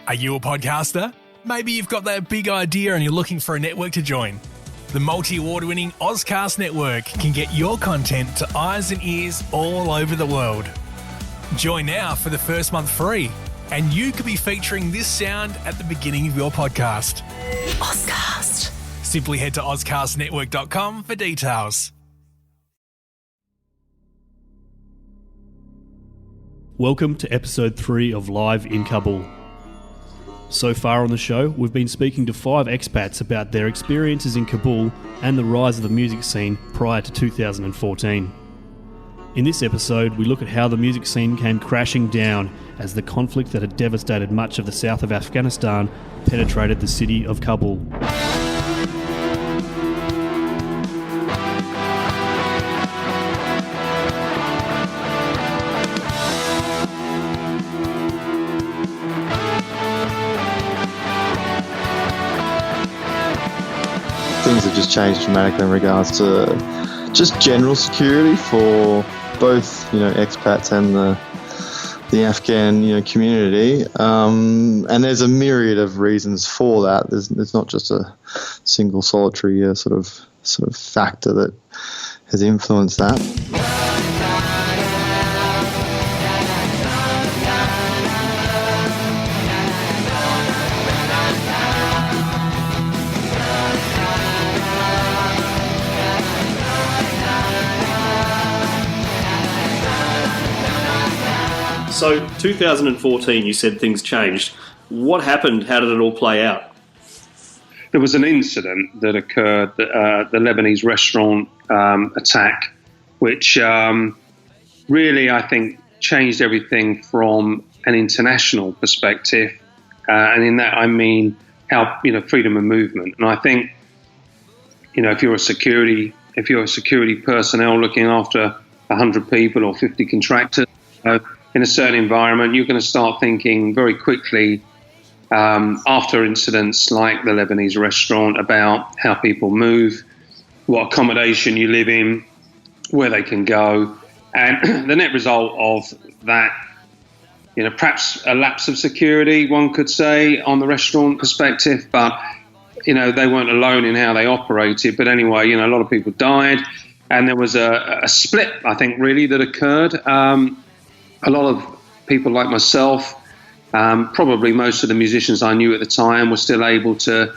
Are you a podcaster? Maybe you've got that big idea and you're looking for a network to join. The multi-award-winning Ozcast Network can get your content to eyes and ears all over the world. Join now for the first month free, and you could be featuring this sound at the beginning of your podcast. Ozcast. Simply head to ozcastnetwork.com for details. Welcome to episode 3 of Live in Kabul. So far on the show, we've been speaking to 5 expats about their experiences in Kabul and the rise of the music scene prior to 2014. In this episode, we look at how the music scene came crashing down as the conflict that had devastated much of the south of Afghanistan penetrated the city of Kabul. Things have just changed dramatically in regards to just general security for both, expats and the Afghan, community. And there's a myriad of reasons for that. There's not just a single solitary sort of factor that has influenced that. So, 2014, you said things changed. What happened? How did it all play out? There was an incident that occurred, the Lebanese restaurant attack, which really, I think, changed everything from an international perspective. And in that, I mean, how, freedom of movement. And I think, if you're a security personnel looking after 100 people or 50 contractors, in a certain environment, you're going to start thinking very quickly after incidents like the Lebanese restaurant about how people move, what accommodation you live in, where they can go. And the net result of that, perhaps a lapse of security, one could say, on the restaurant perspective, but, they weren't alone in how they operated. But anyway, a lot of people died, and there was a split, I think, really, that occurred. A lot of people like myself, probably most of the musicians I knew at the time, were still able to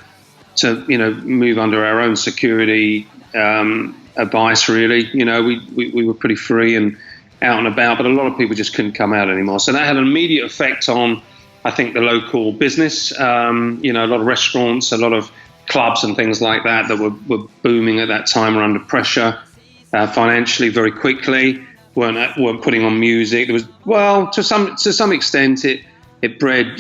move under our own security advice. Really, we were pretty free and out and about, but a lot of people just couldn't come out anymore. So that had an immediate effect on, I think, the local business. A lot of restaurants, a lot of clubs and things like that were booming at that time, were under pressure financially very quickly. weren't putting on music. There was, well, to some extent, it bred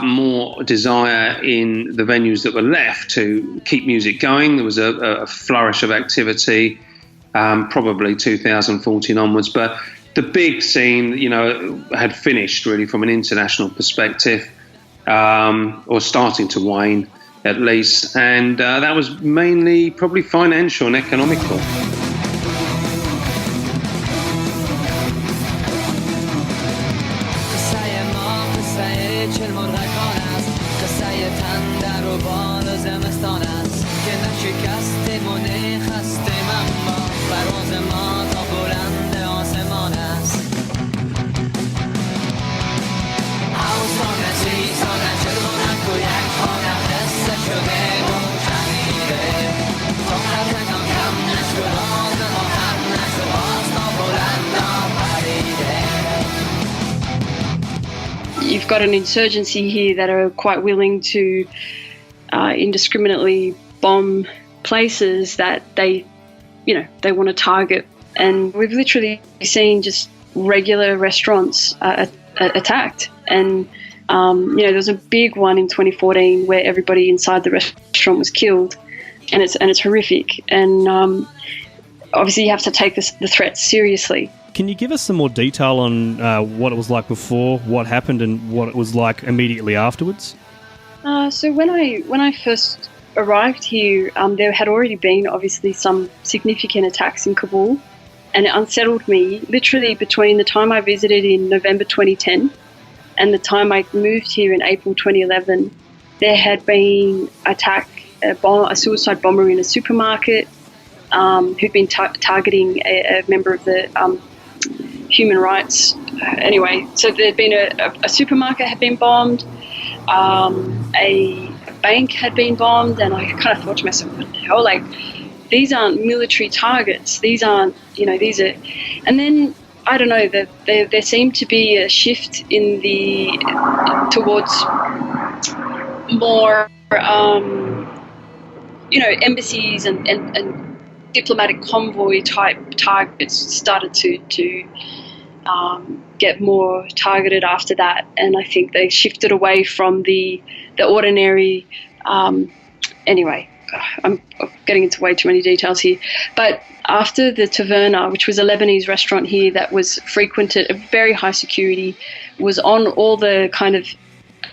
more desire in the venues that were left to keep music going. There was a flourish of activity, probably 2014 onwards. But the big scene, had finished really from an international perspective, or starting to wane at least, and that was mainly probably financial and economical. You've got an insurgency here that are quite willing to indiscriminately bomb places that they want to target. And we've literally seen just regular restaurants attacked. And, there was a big one in 2014 where everybody inside the restaurant was killed. And it's horrific. And obviously you have to take the threat seriously. Can you give us some more detail on what it was like before, what happened, and what it was like immediately afterwards? So when I first arrived here, there had already been obviously some significant attacks in Kabul, and it unsettled me literally between the time I visited in November 2010 and the time I moved here in April 2011, there had been a suicide bomber in a supermarket who'd been targeting a member of the human rights. Anyway, so there'd been a supermarket had been bombed, a bank had been bombed, and I kind of thought to myself, what the hell, like, these aren't military targets, these aren't, these are, and then, I don't know, there seemed to be a shift towards more, embassies and diplomatic convoy type targets started to get more targeted after that, and I think they shifted away from the ordinary. Anyway, I'm getting into way too many details here, but after the Taverna, which was a Lebanese restaurant here that was frequented, very high security, was on all the kind of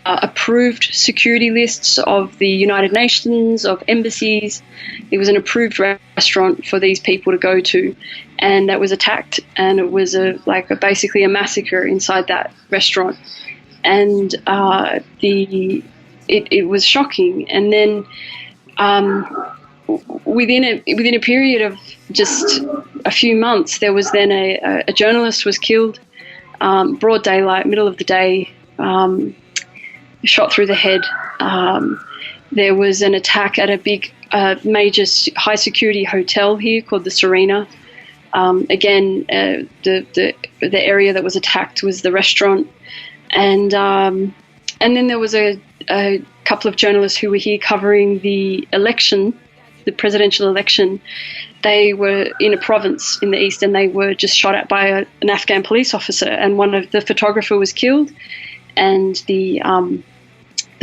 approved security lists of the United Nations, of embassies. It was an approved restaurant for these people to go to, and that was attacked, and it was basically a massacre inside that restaurant, and it was shocking. And then within a period of just a few months, there was then a journalist was killed, broad daylight, middle of the day. Shot through the head. There was an attack at a big, major high security hotel here called the Serena. Again, the area that was attacked was the restaurant, and then there was a couple of journalists who were here covering the election, the presidential election. They were in a province in the east, and they were just shot at by an Afghan police officer, and one of the photographer was killed, and the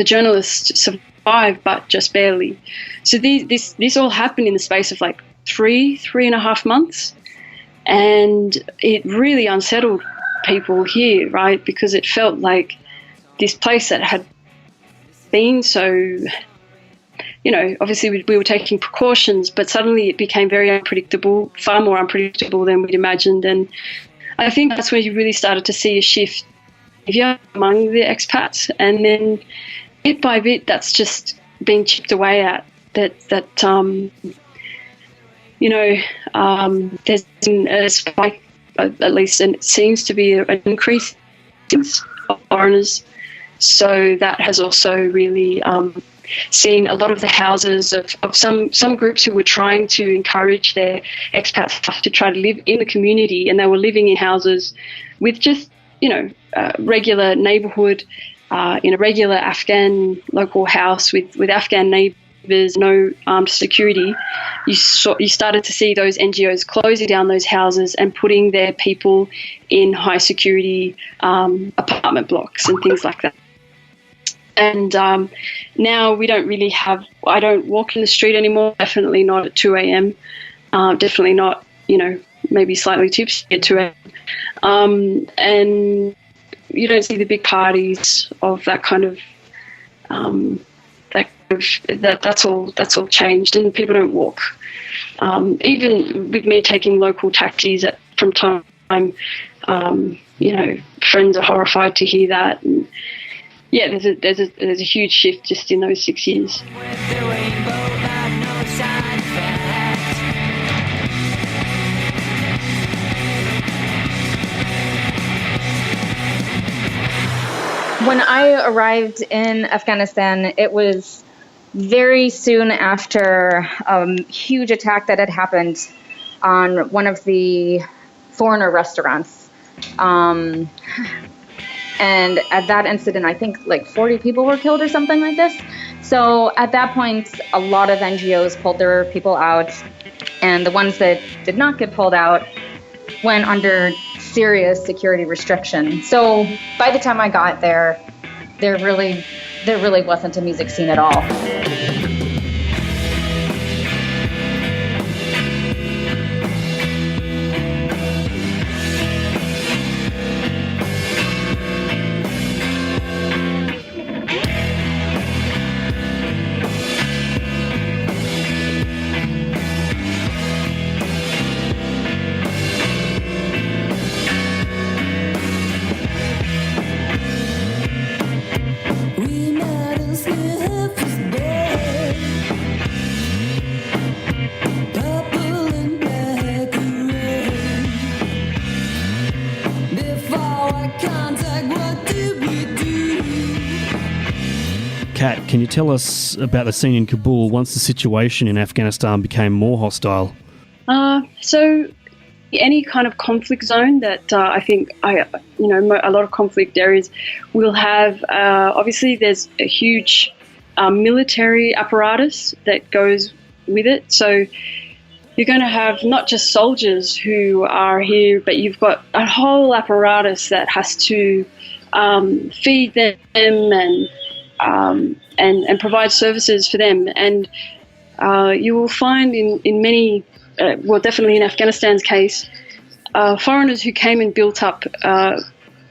journalist survived, but just barely. So this all happened in the space of like three and a half months, and it really unsettled people here, right? Because it felt like this place that had been so, obviously we were taking precautions, but suddenly it became very unpredictable, far more unpredictable than we'd imagined. And I think that's when you really started to see a shift among the expats, and then bit by bit that's just been chipped away at. There's been a spike, at least, and it seems to be an increase of foreigners. So that has also really seen a lot of the houses of some groups who were trying to encourage their expats to try to live in the community, and they were living in houses with just, regular neighborhood, in a regular Afghan local house with Afghan neighbors, no armed security. You started to see those NGOs closing down those houses and putting their people in high security apartment blocks and things like that. And now we don't really I don't walk in the street anymore, definitely not at 2 a.m., definitely not, maybe slightly tipsy at 2 a.m. And you don't see the big parties of that kind of, that's all changed, and people don't walk. Even with me taking local taxis from time to time, friends are horrified to hear that. And yeah, there's a huge shift just in those 6 years. When I arrived in Afghanistan, it was very soon after a huge attack that had happened on one of the foreigner restaurants. And at that incident, I think like 40 people were killed or something like this. So at that point, a lot of NGOs pulled their people out, and the ones that did not get pulled out went under serious security restriction. So by the time I got there really wasn't a music scene at all. Kat, can you tell us about the scene in Kabul once the situation in Afghanistan became more hostile? So any kind of conflict zone that I think a lot of conflict areas will have, obviously there's a huge military apparatus that goes with it. So you're going to have not just soldiers who are here, but you've got a whole apparatus that has to feed them and provide services for them. And you will find in many, definitely in Afghanistan's case, foreigners who came and built up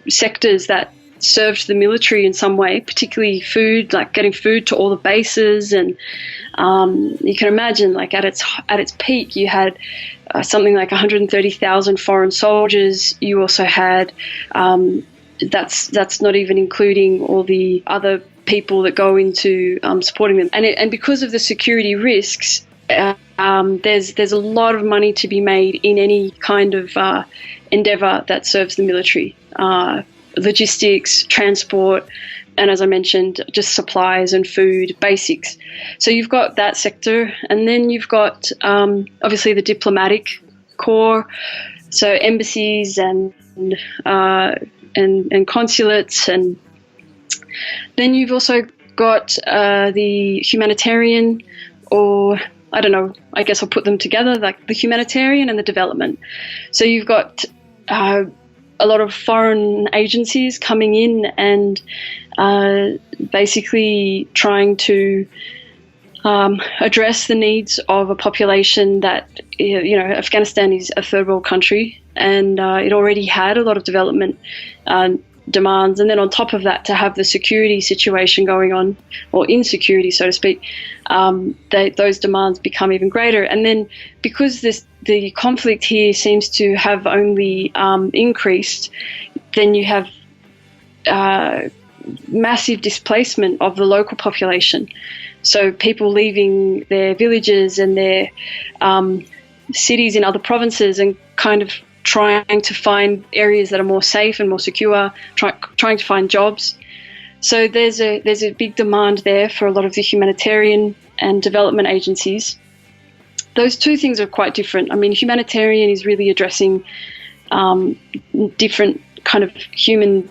sectors that served the military in some way, particularly food, like getting food to all the bases. And you can imagine, like at its peak, you had something like 130,000 foreign soldiers. You also had that's not even including all the other people that go into supporting them. And because of the security risks, there's a lot of money to be made in any kind of endeavour that serves the military. Logistics, transport, and as I mentioned, just supplies and food, basics. So you've got that sector, and then you've got obviously the diplomatic corps, so embassies and consulates, and then you've also got the humanitarian, or I don't know, I guess I'll put them together, like the humanitarian and the development. So you've got a lot of foreign agencies coming in and basically trying to address the needs of a population that, Afghanistan is a third world country, and it already had a lot of development demands. And then on top of that, to have the security situation going on, or insecurity, so to speak, those demands become even greater. And then because the conflict here seems to have only increased, then you have massive displacement of the local population. So people leaving their villages and their cities in other provinces and kind of trying to find areas that are more safe and more secure, trying to find jobs. So there's a big demand there for a lot of the humanitarian and development agencies. Those two things are quite different. I mean, humanitarian is really addressing different kind of human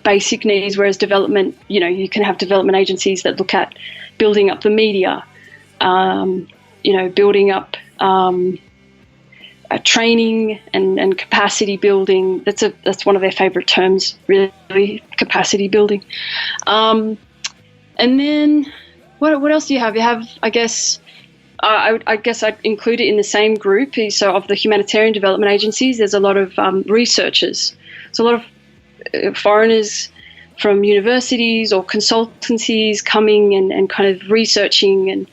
basic needs, whereas development, you can have development agencies that look at building up the media, building up training and capacity building. That's one of their favourite terms, really, capacity building. And then what else do you have? You have, I guess I'd include it in the same group. So of the humanitarian development agencies, there's a lot of researchers. So a lot of foreigners from universities or consultancies coming and kind of researching.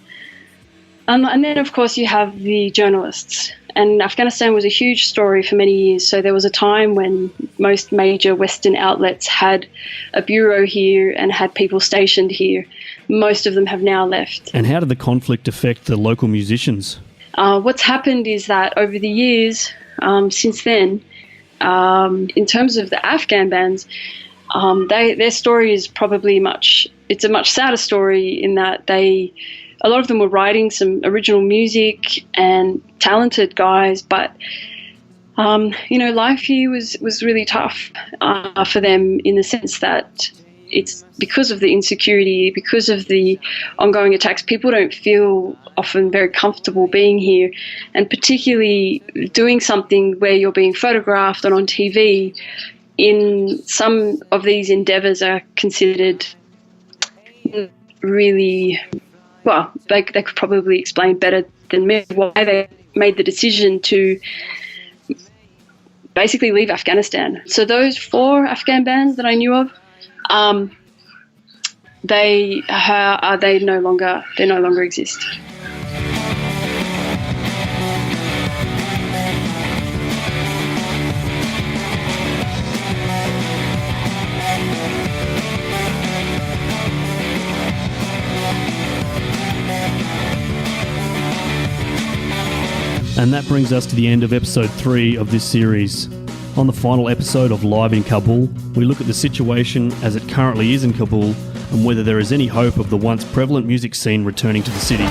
And then, of course, you have the journalists. And Afghanistan was a huge story for many years. So there was a time when most major Western outlets had a bureau here and had people stationed here. Most of them have now left. And how did the conflict affect the local musicians? What's happened is that over the years, since then, in terms of the Afghan bands, their story is probably it's a much sadder story in that a lot of them were writing some original music and talented guys, but life here was really tough for them, in the sense that it's because of the insecurity, because of the ongoing attacks. People don't feel often very comfortable being here, and particularly doing something where you're being photographed and on TV. In some of these endeavours are considered really, well, they could probably explain better than me why they made the decision to basically leave Afghanistan. So those 4 Afghan bands that I knew of, they no longer exist. And that brings us to the end of episode 3 of this series. On the final episode of Live in Kabul, we look at the situation as it currently is in Kabul and whether there is any hope of the once prevalent music scene returning to the city.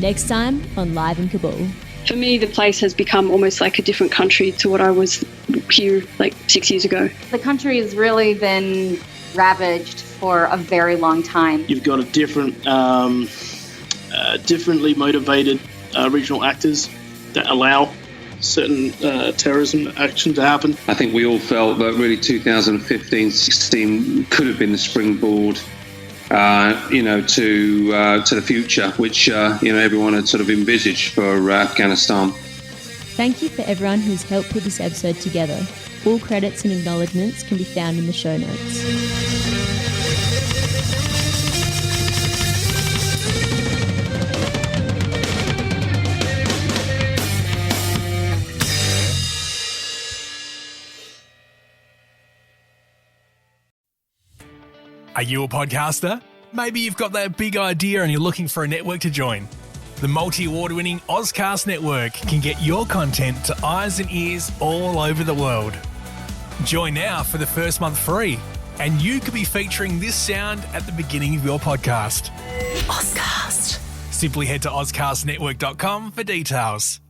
Next time on Live in Kabul. For me, the place has become almost like a different country to what I was here like 6 years ago. The country has really been ravaged for a very long time. You've got a differently motivated regional actors that allow certain terrorism action to happen. I think we all felt that really 2015-16 could have been the springboard to the future, which everyone had sort of envisaged for Afghanistan. Thank you for everyone who's helped put this episode together. All credits and acknowledgements can be found in the show notes. Are you a podcaster? Maybe you've got that big idea and you're looking for a network to join. The multi-award-winning Ozcast network can get your content to eyes and ears all over the world. Join now for the first month free, and you could be featuring this sound at the beginning of your podcast. Ozcast. Simply head to ozcastnetwork.com for details.